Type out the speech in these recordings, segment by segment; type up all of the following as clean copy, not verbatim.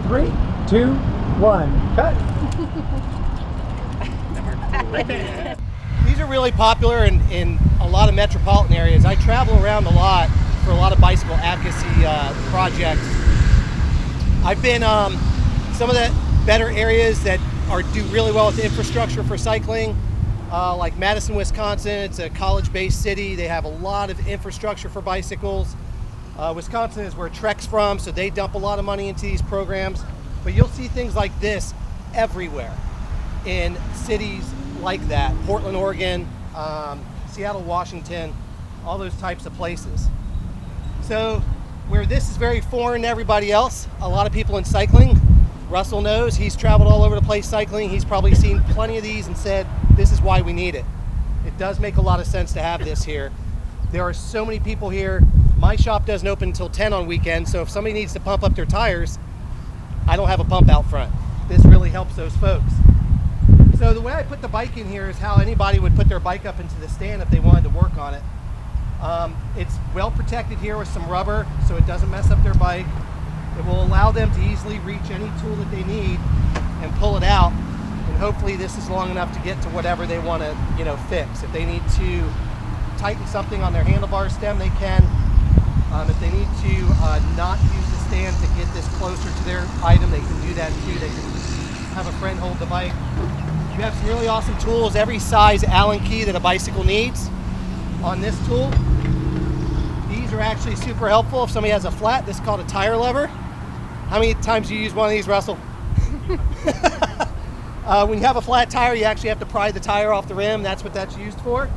3, 2, 1, cut. These are really popular in a lot of metropolitan areas. I travel around a lot for a lot of bicycle advocacy projects. I've been some of the better areas that do really well with infrastructure for cycling, like Madison, Wisconsin. It's a college-based city. They have a lot of infrastructure for bicycles. Wisconsin is where Trek's from, so they dump a lot of money into these programs. But you'll see things like this everywhere in cities like that. Portland, Oregon, Seattle, Washington, all those types of places. So where this is very foreign to everybody else, a lot of people in cycling, Russell knows, he's traveled all over the place cycling. He's probably seen plenty of these and said, this is why we need it. It does make a lot of sense to have this here. There are so many people here. My shop doesn't open until 10 on weekends, so if somebody needs to pump up their tires, I don't have a pump out front. This really helps those folks. So the way I put the bike in here is how anybody would put their bike up into the stand if they wanted to work on it. It's well protected here with some rubber so it doesn't mess up their bike. It will allow them to easily reach any tool that they need and pull it out. And hopefully this is long enough to get to whatever they want to, fix. If they need to tighten something on their handlebar stem, they can. If they need to not use the stand to get this closer to their item, they can do that too. They can have a friend hold the bike. You have some really awesome tools, every size Allen key that a bicycle needs on this tool. These are actually super helpful if somebody has a flat. This is called a tire lever. How many times do you use one of these, Russell? When you have a flat tire, you actually have to pry the tire off the rim. That's what that's used for.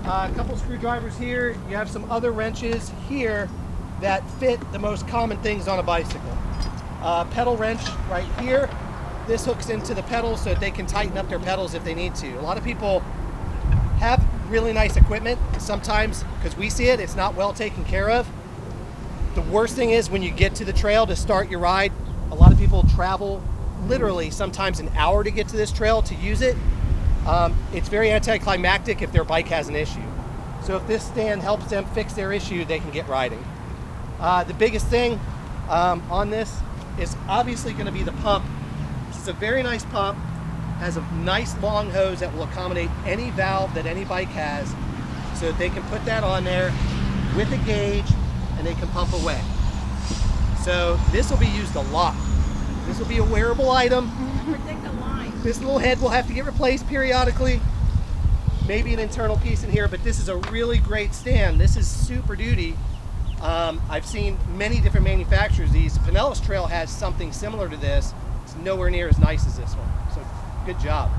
A couple screwdrivers here. You have some other wrenches here that fit the most common things on a bicycle. Pedal wrench right here. This hooks into the pedals so that they can tighten up their pedals if they need to. A lot of people have really nice equipment. Sometimes, because we see it, it's not well taken care of. The worst thing is when you get to the trail to start your ride, a lot of people travel literally sometimes an hour to get to this trail to use it. It's very anticlimactic if their bike has an issue. So if this stand helps them fix their issue, they can get riding. The biggest thing on this is obviously going to be the pump. It's a very nice pump, has a nice long hose that will accommodate any valve that any bike has, so that they can put that on there with a gauge and they can pump away. So this will be used a lot. This will be a wearable item. Predict the line. This little head will have to get replaced periodically. Maybe an internal piece in here, but this is a really great stand. This is super duty. I've seen many different manufacturers. Pinellas Trail has something similar to this. It's nowhere near as nice as this one. So good job.